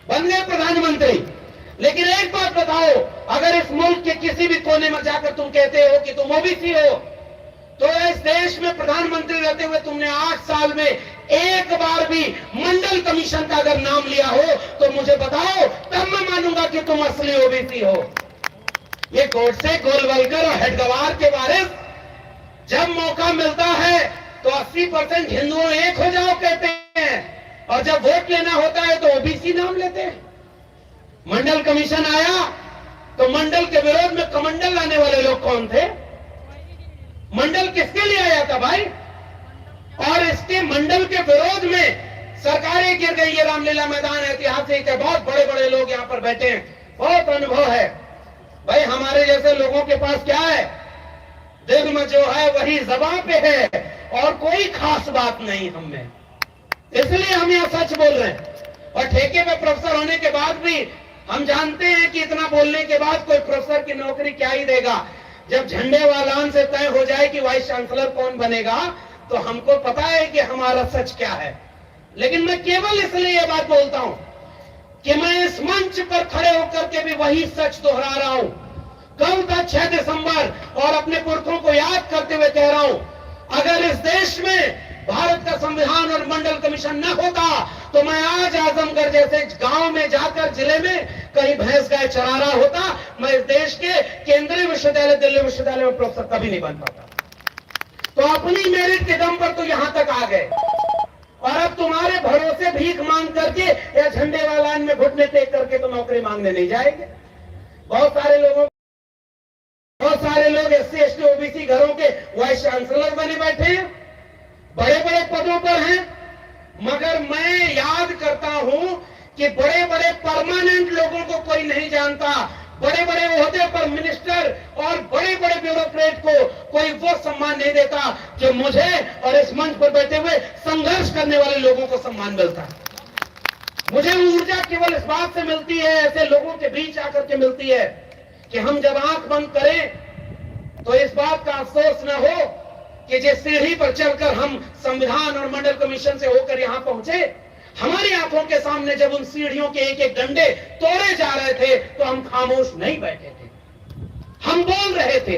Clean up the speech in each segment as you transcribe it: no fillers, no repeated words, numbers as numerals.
बन गए प्रधानमंत्री। लेकिन एक बात बताओ, अगर इस मुल्क के किसी भी कोने में जाकर तुम कहते हो कि तुम ओबीसी हो, तो इस देश में प्रधानमंत्री रहते हुए तुमने 8 साल में एक बार भी मंडल कमीशन का अगर नाम लिया हो तो मुझे बताओ, तब मैं मानूंगा कि तुम असली ओबीसी हो। ये गोडसे, गोलवलकर और हेडगवार के वारिस जब मौका मिलता है तो 80% हिंदुओं एक हो जाओ कहते हैं, और जब वोट लेना होता है तो ओबीसी नाम लेते हैं। मंडल कमीशन आया तो मंडल के विरोध में कमंडल लाने वाले लोग कौन थे? मंडल किसके लिए आया था भाई? और इसके मंडल के विरोध में सरकारें गिर गई। ये रामलीला मैदान ऐतिहासिक है, बहुत बड़े बड़े लोग यहां पर बैठे हैं, बहुत अनुभव है भाई। हमारे जैसे लोगों के पास क्या है? दिल में जो है वही ज़बान पे है, और कोई खास बात नहीं हम में, इसलिए हम यहां सच बोल रहे हैं। और ठेके पे प्रोफेसर होने के बाद भी हम जानते हैं कि इतना बोलने के बाद कोई प्रोफेसर की नौकरी क्या ही देगा। जब झंडे वालान से तय हो जाए कि वाइस चांसलर कौन बनेगा, तो हमको पता है कि हमारा सच क्या है। लेकिन मैं केवल इसलिए यह बात बोलता हूं कि मैं इस मंच पर खड़े होकर के भी वही सच दोहरा रहा हूं। कल था 6 दिसंबर, और अपने पुरखों को याद करते हुए कह रहा हूं, अगर इस देश में भारत का संविधान और मंडल कमीशन न होता तो मैं आज आजमगढ़ जैसे गांव में जाकर जिले में कहीं भैंस गाय चरा रहा होता। मैं इस देश के केंद्रीय विश्वविद्यालय, दिल्ली विश्वविद्यालय में प्रोफेसर कभी नहीं बन पाता। तो अपनी मेरिट के दम पर तो यहां तक आ गए, और अब तुम्हारे भरोसे भीख मांग करके या झंडे वालान में घुटने टेक करके तो नौकरी मांगने नहीं जाएंगे। बहुत सारे लोग एससी एसटी ओबीसी घरों के वाइस चांसलर बने बैठे हैं, बड़े बड़े पदों पर हैं। मगर मैं याद करता हूं कि बड़े बड़े परमानेंट लोगों को कोई नहीं जानता, बड़े बड़े ओहदे पर मिनिस्टर और बड़े बड़े ब्यूरोक्रेट को कोई वो सम्मान नहीं देता जो मुझे और इस मंच पर बैठे हुए संघर्ष करने वाले लोगों को सम्मान मिलता है। मुझे ऊर्जा केवल इस बात से मिलती है, ऐसे लोगों के बीच आकर के मिलती है कि हम जब आंख बंद करें तो इस बात का अफसोस न हो कि जिस सीढ़ी पर चलकर हम संविधान और मंडल कमीशन से होकर यहां पहुंचे, हमारी आंखों के सामने जब उन सीढ़ियों के एक एक डंडे तोड़े जा रहे थे तो हम खामोश नहीं बैठे थे, हम बोल रहे थे,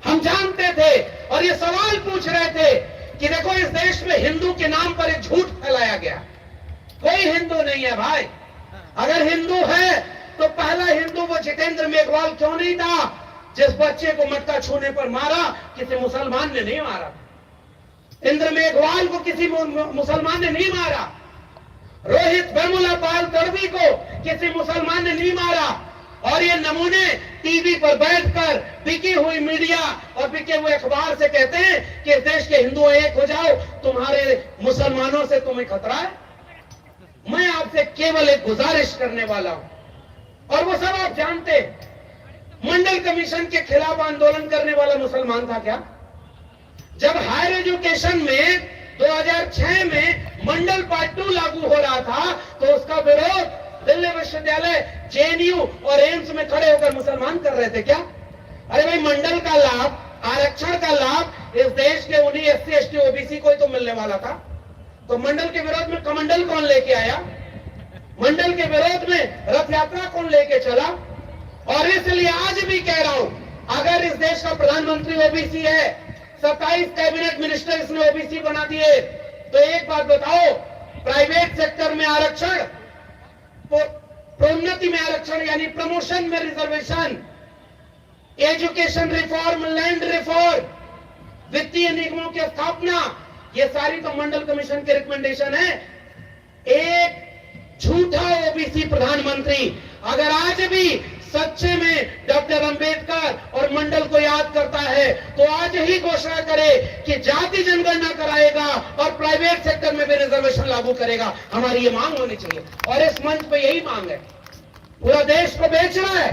हम जानते थे और ये सवाल पूछ रहे थे कि देखो इस देश में हिंदू के नाम पर एक झूठ फैलाया गया। कोई हिंदू नहीं है भाई। अगर हिंदू है तो पहला हिंदू वो जितेंद्र मेघवाल क्यों नहीं था जिस बच्चे को मटका छूने पर मारा? किसी मुसलमान ने नहीं मारा। इंद्र मेघवाल को किसी मुसलमान ने नहीं मारा। रोहित वेमुला पाल तड़वी को किसी मुसलमान ने नहीं मारा। और ये नमूने टीवी पर बैठकर बिकी हुई मीडिया और बिके हुए अखबार से कहते हैं कि इस देश के हिंदुओं एक हो जाओ, तुम्हारे मुसलमानों से तुम्हें खतरा है। मैं आपसे केवल एक गुजारिश करने वाला हूं, और वो सब आप जानते। मंडल कमीशन के खिलाफ आंदोलन करने वाला मुसलमान था क्या? जब हायर एजुकेशन में 2006 में मंडल पार्ट 2 लागू हो रहा था तो उसका विरोध दिल्ली विश्वविद्यालय, जेएनयू और एम्स में खड़े होकर मुसलमान कर रहे थे क्या? अरे भाई, मंडल का लाभ, आरक्षण का लाभ इस देश के उन्हीं एससी एसटी ओबीसी को ही तो मिलने वाला था। तो मंडल के विरोध में कमंडल कौन लेके आया? मंडल के विरोध में रथ यात्रा कौन लेके चला? और इसलिए आज भी कह रहा हूं, अगर इस देश का प्रधानमंत्री ओबीसी है, 27 कैबिनेट मिनिस्टर इसने ओबीसी बना दिए, तो एक बात बताओ, प्राइवेट सेक्टर में आरक्षण, प्रोन्नति में आरक्षण यानी प्रमोशन में reservation, education reform, land reform, वित्तीय निगमों की स्थापना, ये सारी तो मंडल कमीशन की रिकमेंडेशन है। एक झूठा ओबीसी प्रधानमंत्री अगर आज भी सच्चे में डॉक्टर अंबेडकर और मंडल को याद करता है तो आज ही घोषणा करे कि जाति जनगणना कराएगा और प्राइवेट सेक्टर में भी रिजर्वेशन लागू करेगा। हमारी ये मांग होनी चाहिए, और इस मंच पे यही मांग है। पूरा देश को बेच रहा है,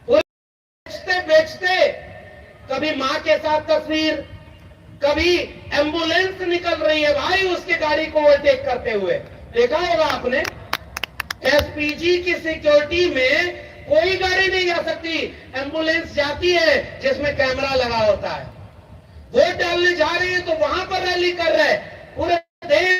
बेचते बेचते कभी मां के साथ तस्वीर, कभी एम्बुलेंस निकल रही है भाई उसकी गाड़ी को ओवरटेक करते हुए, देखा होगा आपने। एसपीजी की सिक्योरिटी में कोई गाड़ी नहीं जा सकती, एम्बुलेंस जाती है जिसमें कैमरा लगा होता है। वोट डालने जा रहे हैं तो वहां पर रैली कर रहे हैं, पूरे देश